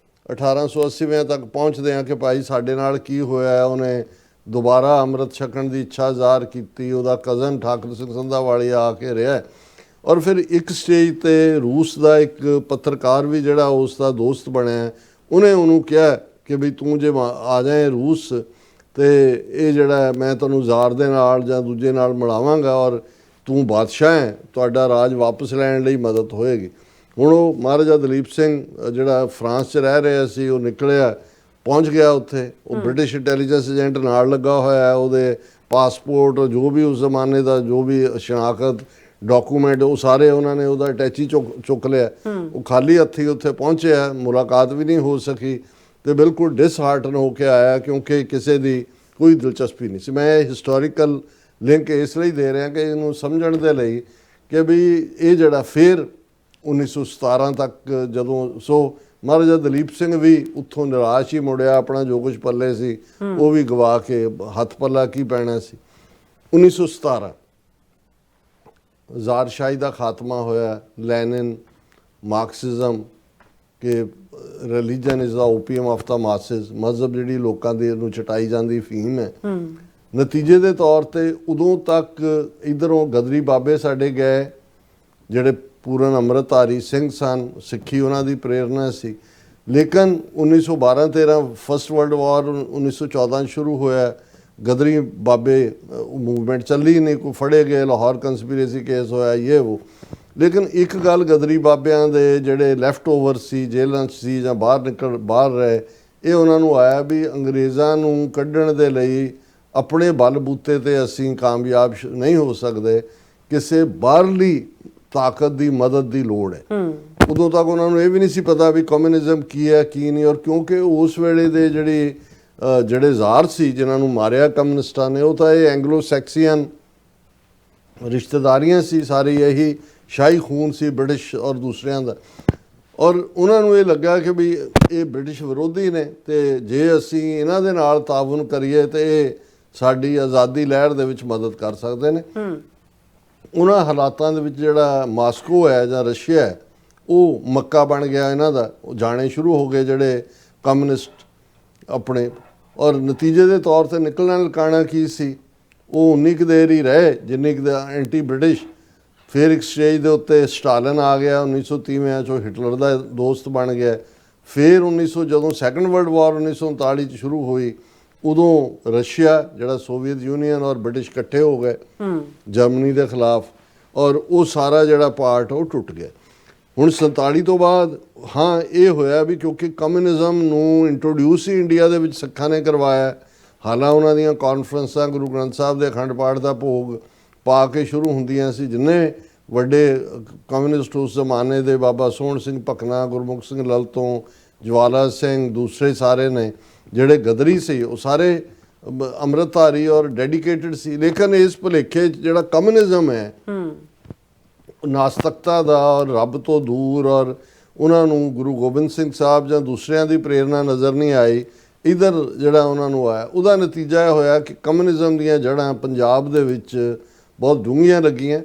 1880 ਤੱਕ ਪਹੁੰਚਦੇ ਆ ਕਿ ਭਾਈ ਸਾਡੇ ਨਾਲ ਕੀ ਹੋਇਆ, ਉਹਨੇ ਦੁਬਾਰਾ ਅੰਮ੍ਰਿਤ ਛਕਣ ਦੀ ਇੱਛਾ ਜ਼ਾਹਰ ਕੀਤੀ। ਉਹਦਾ ਕਜ਼ਨ ਠਾਕੁਰ ਸਿੰਘ ਸੰਧਾਵਾਲੀ ਆ ਕੇ ਰਿਹਾ, ਔਰ ਫਿਰ ਇੱਕ ਸਟੇਜ 'ਤੇ ਰੂਸ ਦਾ ਇੱਕ ਪੱਤਰਕਾਰ ਵੀ ਜਿਹੜਾ ਉਸ ਦਾ ਦੋਸਤ ਬਣਿਆ, ਉਹਨੇ ਉਹਨੂੰ ਕਿਹਾ ਕਿ ਵੀ ਤੂੰ ਜੇ ਆ ਜਾਏ ਰੂਸ ਤੇ ਇਹ ਜਿਹੜਾ ਮੈਂ ਤੁਹਾਨੂੰ ਜ਼ਾਰ ਦੇ ਨਾਲ ਜਾਂ ਦੂਜੇ ਨਾਲ ਮਿਲਾਵਾਂਗਾ, ਔਰ ਤੂੰ ਬਾਦਸ਼ਾਹ ਹੈ, ਤੁਹਾਡਾ ਰਾਜ ਵਾਪਸ ਲੈਣ ਲਈ ਮਦਦ ਹੋਏਗੀ। ਹੁਣ ਉਹ ਮਹਾਰਾਜਾ ਦਲੀਪ ਸਿੰਘ ਜਿਹੜਾ ਫਰਾਂਸ 'ਚ ਰਹਿ ਰਿਹਾ ਸੀ, ਉਹ ਨਿਕਲਿਆ, ਪਹੁੰਚ ਗਿਆ ਉੱਥੇ, ਉਹ ਬ੍ਰਿਟਿਸ਼ ਇੰਟੈਲੀਜੈਂਸ ਏਜੰਟ ਨਾਲ ਲੱਗਾ ਹੋਇਆ, ਉਹਦੇ ਪਾਸਪੋਰਟ ਜੋ ਵੀ ਉਸ ਜ਼ਮਾਨੇ ਦਾ ਜੋ ਵੀ ਸ਼ਨਾਖਤ ਡਾਕੂਮੈਂਟ ਉਹ ਸਾਰੇ ਉਹਨਾਂ ਨੇ ਉਹਦਾ ਅਟੈਚੀ ਚੁੱਕ ਲਿਆ। ਉਹ ਖਾਲੀ ਹੱਥੀ ਉੱਥੇ ਪਹੁੰਚਿਆ, ਮੁਲਾਕਾਤ ਵੀ ਨਹੀਂ ਹੋ ਸਕੀ ਤੇ ਬਿਲਕੁਲ ਡਿਸਹਾਰਟਨ ਹੋ ਕੇ ਆਇਆ, ਕਿਉਂਕਿ ਕਿਸੇ ਦੀ ਕੋਈ ਦਿਲਚਸਪੀ ਨਹੀਂ ਸੀ। ਮੈਂ ਇਹ ਹਿਸਟੋਰੀਕਲ ਲਿੰਕ ਇਸ ਲਈ ਦੇ ਰਿਹਾ ਕਿ ਇਹਨੂੰ ਸਮਝਣ ਦੇ ਲਈ ਕਿ ਵੀ ਇਹ ਜਿਹੜਾ ਫਿਰ 1917 ਤੱਕ ਜਦੋਂ ਮਹਾਰਾਜਾ ਦਲੀਪ ਸਿੰਘ ਵੀ ਉੱਥੋਂ ਨਿਰਾਸ਼ ਹੀ ਮੁੜਿਆ, ਆਪਣਾ ਜੋ ਕੁਝ ਪੱਲੇ ਸੀ ਉਹ ਵੀ ਗਵਾ ਕੇ ਹੱਥ ਪੱਲਾ ਕੀ ਪੈਣਾ ਸੀ। 1917 ਜ਼ਾਰਸ਼ਾਹੀ ਦਾ ਖਾਤਮਾ ਹੋਇਆ, ਲੈਨਿਨ, ਮਾਰਕਸਿਜ਼ਮ ਕਿ religion is the opium of the masses, ਮਜ਼ਹਬ ਜਿਹੜੀ ਲੋਕਾਂ ਦੇ ਨੂੰ ਚਟਾਈ ਜਾਂਦੀ ਫੀਮ ਹੈ। ਨਤੀਜੇ ਦੇ ਤੌਰ ਤੇ ਉਦੋਂ ਤੱਕ ਇੱਧਰੋਂ ਗਦਰੀ ਬਾਬੇ ਸਾਡੇ ਗਏ ਜਿਹੜੇ ਪੂਰਨ ਅੰਮ੍ਰਿਤਧਾਰੀ ਸਿੰਘ ਸਨ, ਸਿੱਖੀ ਉਹਨਾਂ ਦੀ ਪ੍ਰੇਰਨਾ ਸੀ, ਲੇਕਿਨ 1912-13 ਫਸਟ ਵਰਲਡ ਵਾਰ 1914 ਸ਼ੁਰੂ ਹੋਇਆ, ਗਦਰੀ ਬਾਬੇ ਮੂਵਮੈਂਟ ਚੱਲੀ ਨਹੀਂ, ਕੋਈ ਫੜੇ ਗਏ, ਲਾਹੌਰ ਕੰਸਪੀਰੇਸੀ ਕੇਸ ਹੋਇਆ ਇਹ ਉਹ। ਲੇਕਿਨ ਇੱਕ ਗੱਲ ਗਦਰੀ ਬਾਬਿਆਂ ਦੇ ਜਿਹੜੇ ਲੈਫਟ ਓਵਰ ਸੀ, ਜੇਲ੍ਹਾਂ 'ਚ ਸੀ ਜਾਂ ਬਾਹਰ ਰਹੇ, ਇਹ ਉਹਨਾਂ ਨੂੰ ਆਇਆ ਵੀ ਅੰਗਰੇਜ਼ਾਂ ਨੂੰ ਕੱਢਣ ਦੇ ਲਈ ਆਪਣੇ ਬਲਬੂਤੇ ਤੇ ਅਸੀਂ ਕਾਮਯਾਬ ਨਹੀਂ ਹੋ ਸਕਦੇ, ਕਿਸੇ ਬਾਹਰਲੀ ਤਾਕਤ ਦੀ ਮਦਦ ਦੀ ਲੋੜ ਹੈ। ਉਦੋਂ ਤੱਕ ਉਹਨਾਂ ਨੂੰ ਇਹ ਵੀ ਨਹੀਂ ਸੀ ਪਤਾ ਵੀ ਕਮਿਊਨਿਜ਼ਮ ਕੀ ਹੈ ਕੀ ਨਹੀਂ, ਔਰ ਕਿਉਂਕਿ ਉਸ ਵੇਲੇ ਦੇ ਜਿਹੜੇ ਜ਼ਾਰ ਸੀ ਜਿਨ੍ਹਾਂ ਨੂੰ ਮਾਰਿਆ ਕਮਿਊਨਿਸਟਾਂ ਨੇ, ਉਹ ਤਾਂ ਇਹ ਐਂਗਲੋ ਸੈਕਸੀਅਨ ਰਿਸ਼ਤੇਦਾਰੀਆਂ ਸੀ, ਸਾਰੀ ਇਹੀ ਸ਼ਾਹੀ ਖੂਨ ਸੀ ਬ੍ਰਿਟਿਸ਼ ਔਰ ਦੂਸਰਿਆਂ ਦਾ, ਔਰ ਉਹਨਾਂ ਨੂੰ ਇਹ ਲੱਗਾ ਕਿ ਵੀ ਇਹ ਬ੍ਰਿਟਿਸ਼ ਵਿਰੋਧੀ ਨੇ ਤੇ ਜੇ ਅਸੀਂ ਇਹਨਾਂ ਦੇ ਨਾਲ ਤਾਵਨ ਕਰੀਏ ਤੇ ਇਹ ਸਾਡੀ ਆਜ਼ਾਦੀ ਲਹਿਰ ਦੇ ਵਿੱਚ ਮਦਦ ਕਰ ਸਕਦੇ ਨੇ। ਉਹਨਾਂ ਹਾਲਾਤਾਂ ਦੇ ਵਿੱਚ ਜਿਹੜਾ ਮਾਸਕੋ ਹੈ ਜਾਂ ਰਸ਼ੀਆ ਹੈ ਉਹ ਮੱਕਾ ਬਣ ਗਿਆ ਇਹਨਾਂ ਦਾ, ਉਹ ਜਾਣੇ ਸ਼ੁਰੂ ਹੋ ਗਏ ਜਿਹੜੇ ਕਮਿਊਨਿਸਟ ਆਪਣੇ, ਔਰ ਨਤੀਜੇ ਦੇ ਤੌਰ ਤੇ ਨਿਕਲਣਾ ਲਕਾਣਾ ਕੀ ਸੀ, ਉਹ ਉਨੀ ਕੁ ਦੇਰ ਹੀ ਰਹੇ ਜਿੰਨੀ ਕੁ ਐਂਟੀ ਬ੍ਰਿਟਿਸ਼। ਫਿਰ ਇੱਕ ਸਟੇਜ ਦੇ ਉੱਤੇ ਸਟਾਲਿਨ ਆ ਗਿਆ 1930 ਚੋਂ ਹਿਟਲਰ ਦਾ ਦੋਸਤ ਬਣ ਗਿਆ। ਫਿਰ 1900 ਜਦੋਂ ਸੈਕੰਡ ਵਰਲਡ ਵਾਰ 1939 ਚ ਸ਼ੁਰੂ ਹੋਈ, ਉਦੋਂ ਰਸ਼ੀਆ ਜਿਹੜਾ ਸੋਵੀਅਤ ਯੂਨੀਅਨ ਔਰ ਬ੍ਰਿਟਿਸ਼ ਇਕੱਠੇ ਹੋ ਗਏ ਜਰਮਨੀ ਦੇ ਖਿਲਾਫ, ਔਰ ਉਹ ਸਾਰਾ ਜਿਹੜਾ ਪਾਰਟ ਉਹ ਟੁੱਟ ਗਿਆ। ਹੁਣ 47 ਤੋਂ ਬਾਅਦ ਹਾਂ ਇਹ ਹੋਇਆ ਵੀ ਕਿਉਂਕਿ ਕਮਿਊਨਿਜ਼ਮ ਨੂੰ ਇੰਟਰੋਡਿਊਸ ਹੀ ਇੰਡੀਆ ਦੇ ਵਿੱਚ ਸਿੱਖਾਂ ਨੇ ਕਰਵਾਇਆ। ਹਾਲਾਂ ਉਹਨਾਂ ਦੀਆਂ ਕਾਨਫਰੰਸਾਂ ਗੁਰੂ ਗ੍ਰੰਥ ਸਾਹਿਬ ਦੇ ਅਖੰਡ ਪਾਠ ਦਾ ਭੋਗ ਪਾ ਕੇ ਸ਼ੁਰੂ ਹੁੰਦੀਆਂ ਸੀ। ਜਿੰਨੇ ਵੱਡੇ ਕਮਿਊਨਿਸਟ ਉਸ ਜ਼ਮਾਨੇ ਦੇ ਬਾਬਾ ਸੋਹਣ ਸਿੰਘ ਭਕਨਾ, ਗੁਰਮੁਖ ਸਿੰਘ ਲਲਤੋਂ, ਜਵਾਲਾ ਸਿੰਘ, ਦੂਸਰੇ ਸਾਰੇ ਨੇ ਜਿਹੜੇ ਗਦਰੀ ਸੀ, ਉਹ ਸਾਰੇ ਅੰਮ੍ਰਿਤਧਾਰੀ ਔਰ ਡੈਡੀਕੇਟਿਡ ਸੀ। ਲੇਕਿਨ ਇਸ ਭੁਲੇਖੇ 'ਚ ਜਿਹੜਾ ਕਮਿਊਨਿਜ਼ਮ ਹੈ ਨਾਸਤਕਤਾ ਦਾ ਔਰ ਰੱਬ ਤੋਂ ਦੂਰ, ਔਰ ਉਹਨਾਂ ਨੂੰ ਗੁਰੂ ਗੋਬਿੰਦ ਸਿੰਘ ਸਾਹਿਬ ਜਾਂ ਦੂਸਰਿਆਂ ਦੀ ਪ੍ਰੇਰਨਾ ਨਜ਼ਰ ਨਹੀਂ ਆਈ, ਇਧਰ ਜਿਹੜਾ ਉਹਨਾਂ ਨੂੰ ਆਇਆ। ਉਹਦਾ ਨਤੀਜਾ ਇਹ ਹੋਇਆ ਕਿ ਕਮਿਊਨਿਜ਼ਮ ਦੀਆਂ ਜੜ੍ਹਾਂ ਪੰਜਾਬ ਦੇ ਵਿੱਚ ਬਹੁਤ ਡੂੰਘੀਆਂ ਲੱਗੀਆਂ।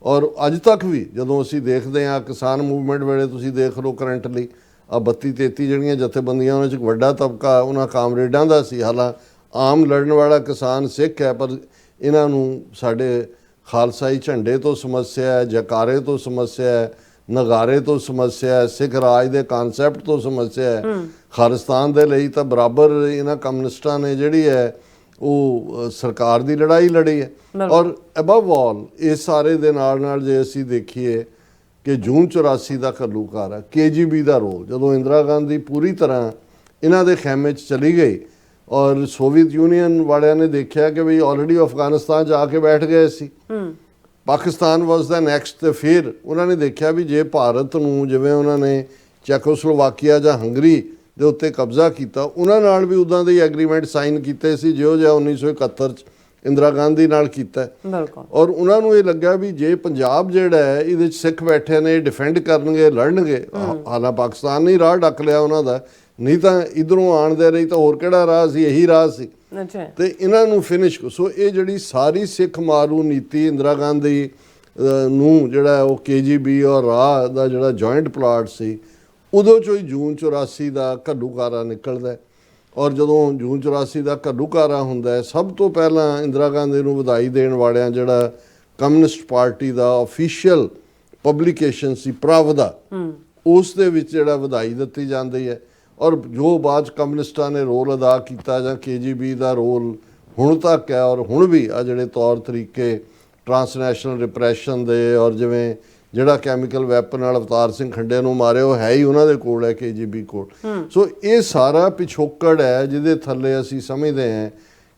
ਔਰ ਅੱਜ ਤੱਕ ਵੀ ਜਦੋਂ ਅਸੀਂ ਦੇਖਦੇ ਹਾਂ ਕਿਸਾਨ ਮੂਵਮੈਂਟ ਵੇਲੇ ਤੁਸੀਂ ਦੇਖ ਲਓ ਕਰੰਟਲੀ ਆ 32-33 ਜਿਹੜੀਆਂ ਜਥੇਬੰਦੀਆਂ ਉਹਨਾਂ 'ਚ ਇੱਕ ਵੱਡਾ ਤਬਕਾ ਉਹਨਾਂ ਕਾਮਰੇਡਾਂ ਦਾ ਸੀ। ਹਾਲਾਂ ਆਮ ਲੜਨ ਵਾਲਾ ਕਿਸਾਨ ਸਿੱਖ ਹੈ, ਪਰ ਇਹਨਾਂ ਨੂੰ ਸਾਡੇ ਖਾਲਸਾਈ ਝੰਡੇ ਤੋਂ ਸਮੱਸਿਆ ਹੈ, ਜੈਕਾਰੇ ਤੋਂ ਸਮੱਸਿਆ ਹੈ, ਨਗਾਰੇ ਤੋਂ ਸਮੱਸਿਆ ਹੈ, ਸਿੱਖ ਰਾਜ ਦੇ ਕਨਸੈਪਟ ਤੋਂ ਸਮੱਸਿਆ ਹੈ। ਖਾਲਿਸਤਾਨ ਦੇ ਲਈ ਤਾਂ ਬਰਾਬਰ ਇਹਨਾਂ ਕਮਿਊਨਿਸਟਾਂ ਨੇ ਜਿਹੜੀ ਹੈ ਉਹ ਸਰਕਾਰ ਦੀ ਲੜਾਈ ਲੜੀ ਹੈ। ਔਰ ਅਬਵ ਆਲ ਇਸ ਸਾਰੇ ਦੇ ਨਾਲ ਜੇ ਅਸੀਂ ਦੇਖੀਏ ਕਿ ਜੂਨ 84 ਦਾ ਘੱਲੂਘਾਰਾ ਹੈ, KGB ਦਾ ਰੋਲ, ਜਦੋਂ ਇੰਦਰਾ ਗਾਂਧੀ ਪੂਰੀ ਤਰ੍ਹਾਂ ਇਹਨਾਂ ਦੇ ਖੈਮੇ 'ਚ ਚਲੀ ਗਈ ਔਰ ਸੋਵੀਅਤ ਯੂਨੀਅਨ ਵਾਲਿਆਂ ਨੇ ਦੇਖਿਆ ਕਿ ਵੀ ਆਲਰੇਡੀ ਅਫਗਾਨਿਸਤਾਨ 'ਚ ਆ ਕੇ ਬੈਠ ਗਏ ਸੀ, ਪਾਕਿਸਤਾਨ ਵਾਸ ਦਾ ਨੈਕਸਟ। ਤੇ ਫਿਰ ਉਹਨਾਂ ਨੇ ਦੇਖਿਆ ਵੀ ਜੇ ਭਾਰਤ ਨੂੰ ਜਿਵੇਂ ਉਹਨਾਂ ਨੇ ਚੈਕੋਸਲੋਵਾਕੀਆ ਜਾਂ ਹੰਗਰੀ ਦੇ ਉੱਤੇ ਕਬਜ਼ਾ ਕੀਤਾ, ਉਹਨਾਂ ਨਾਲ ਵੀ ਉੱਦਾਂ ਦੇ ਐਗਰੀਮੈਂਟ ਸਾਈਨ ਕੀਤੇ ਸੀ ਜਿਹੋ ਜਿਹਾ 1971 'ਚ ਇੰਦਰਾ ਗਾਂਧੀ ਨਾਲ ਕੀਤਾ। ਔਰ ਉਹਨਾਂ ਨੂੰ ਇਹ ਲੱਗਾ ਵੀ ਜੇ ਪੰਜਾਬ ਜਿਹੜਾ ਹੈ ਇਹਦੇ 'ਚ ਸਿੱਖ ਬੈਠੇ ਨੇ, ਡਿਫੈਂਡ ਕਰਨਗੇ, ਲੜਨਗੇ। ਹਾਲਾਂ ਪਾਕਿਸਤਾਨ ਨੇ ਰਾਹ ਡੱਕ ਲਿਆ ਉਹਨਾਂ ਦਾ, ਨਹੀਂ ਤਾਂ ਇਧਰੋਂ ਆਉਣ ਦੇ ਰਹੀ ਤਾਂ ਹੋਰ ਕਿਹੜਾ ਰਾਹ ਸੀ, ਇਹੀ ਰਾਹ ਸੀ। ਤੇ ਇਹਨਾਂ ਨੂੰ ਫਿਨਿਸ਼। ਸੋ ਇਹ ਜਿਹੜੀ ਸਾਰੀ ਸਿੱਖ ਮਾਰੂ ਨੀਤੀ ਇੰਦਰਾ ਗਾਂਧੀ ਨੂੰ ਜਿਹੜਾ ਉਹ KGB ਔਰ ਰਾਹ ਦਾ ਜਿਹੜਾ ਜੁਆਇੰਟ ਪਲਾਟ ਸੀ, ਉਦੋਂ ਚੋਂ ਹੀ ਜੂਨ 84 ਦਾ ਘੱਲੂਘਾਰਾ ਨਿਕਲਦਾ। ਔਰ ਜਦੋਂ ਜੂਨ 84 ਦਾ ਘੱਲੂਘਾਰਾ ਹੁੰਦਾ, ਸਭ ਤੋਂ ਪਹਿਲਾਂ ਇੰਦਰਾ ਗਾਂਧੀ ਨੂੰ ਵਧਾਈ ਦੇਣ ਵਾਲਿਆਂ ਜਿਹੜਾ ਕਮਿਊਨਿਸਟ ਪਾਰਟੀ ਦਾ ਆਫੀਸ਼ੀਅਲ ਪਬਲੀਕੇਸ਼ਨ ਸੀ ਪ੍ਰਵਦਾ, ਉਸ ਦੇ ਵਿੱਚ ਜਿਹੜਾ ਵਧਾਈ ਦਿੱਤੀ ਜਾਂਦੀ ਹੈ। ਔਰ ਜੋ ਬਾਅਦ ਕਮਿਊਨਿਸਟਾਂ ਨੇ ਰੋਲ ਅਦਾ ਕੀਤਾ ਜਾਂ KGB ਦਾ ਰੋਲ ਹੁਣ ਤੱਕ ਹੈ, ਔਰ ਹੁਣ ਵੀ ਆ ਜਿਹੜੇ ਤੌਰ ਤਰੀਕੇ ਟਰਾਂਸਨੈਸ਼ਨਲ ਰਿਪਰੈਸ਼ਨ ਦੇ, ਔਰ ਜਿਵੇਂ ਜਿਹੜਾ ਕੈਮੀਕਲ ਵੈਪਨ ਨਾਲ ਅਵਤਾਰ ਸਿੰਘ ਖੰਡੇ ਨੂੰ ਮਾਰਿਆ ਉਹ ਹੈ ਹੀ ਉਹਨਾਂ ਦੇ ਕੋਲ ਹੈ, KGB ਕੋਲ। ਸੋ ਇਹ ਸਾਰਾ ਪਿਛੋਕੜ ਹੈ ਜਿਹਦੇ ਥੱਲੇ ਅਸੀਂ ਸਮਝਦੇ ਹਾਂ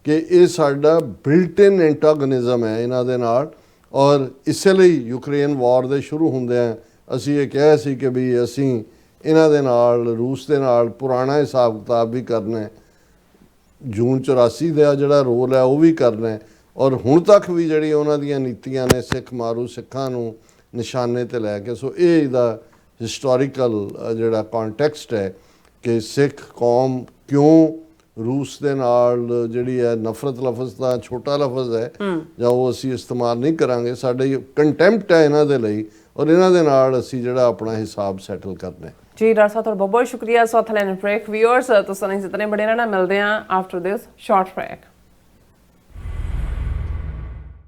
ਕਿ ਇਹ ਸਾਡਾ ਬਿਲਟ ਇਨ ਐਂਟਾਗਨਿਜ਼ਮ ਹੈ ਇਹਨਾਂ ਦੇ ਨਾਲ। ਔਰ ਇਸੇ ਲਈ ਯੂਕਰੇਨ ਵਾਰ ਦੇ ਸ਼ੁਰੂ ਹੁੰਦਿਆਂ ਅਸੀਂ ਇਹ ਕਿਹਾ ਸੀ ਕਿ ਵੀ ਅਸੀਂ ਇਹਨਾਂ ਦੇ ਨਾਲ, ਰੂਸ ਦੇ ਨਾਲ ਪੁਰਾਣਾ ਹਿਸਾਬ ਕਿਤਾਬ ਵੀ ਕਰਨਾ ਹੈ, ਜੂਨ 84 ਦਾ ਜਿਹੜਾ ਰੋਲ ਹੈ ਉਹ ਵੀ ਕਰਨਾ ਹੈ। ਔਰ ਹੁਣ ਤੱਕ ਵੀ ਜਿਹੜੀ ਉਹਨਾਂ ਦੀਆਂ ਨੀਤੀਆਂ ਨੇ ਸਿੱਖ ਮਾਰੂ, ਸਿੱਖਾਂ ਨੂੰ ਨਿਸ਼ਾਨੇ ਤੇ ਲੈ ਕੇ। ਸੋ ਇਹ ਇਹਦਾ ਹਿਸਟੋਰੀਕਲ ਜਿਹੜਾ ਕੰਟੈਕਸਟ ਹੈ ਕਿ ਸਿੱਖ ਕੌਮ ਕਿਉਂ ਰੂਸ ਦੇ ਨਾਲ ਜਿਹੜੀ ਹੈ, ਨਫ਼ਰਤ ਲਫ਼ਜ਼ ਤਾਂ ਛੋਟਾ ਲਫ਼ਜ਼ ਹੈ ਜਾਂ ਉਹ ਅਸੀਂ ਇਸਤੇਮਾਲ ਨਹੀਂ ਕਰਾਂਗੇ, ਸਾਡੇ ਕੰਟੈਂਪਟ ਹੈ ਇਹਨਾਂ ਦੇ ਲਈ, ਔਰ ਇਹਨਾਂ ਦੇ ਨਾਲ ਅਸੀਂ ਜਿਹੜਾ ਆਪਣਾ ਹਿਸਾਬ ਸੈਟਲ ਕਰਨਾ ਹੈ। ਜੀ ਡਾਕਟਰ ਸਾਹਿਬ ਤੁਹਾਡਾ ਬਹੁਤ ਬਹੁਤ ਸ਼ੁਕਰੀਆ। ਸੋ ਥਲੈਨ ਬ੍ਰੇਕ ਵਿਊਅਰਸ ਤੁਸੀਂ ਇਸੇ ਤਰ੍ਹਾਂ ਬੜੇ ਰਹਿਣਾ, ਮਿਲਦੇ ਹਾਂ ਆਫਟਰ ਦਿਸ ਸ਼ਾਰਟ ਬ੍ਰੇਕ।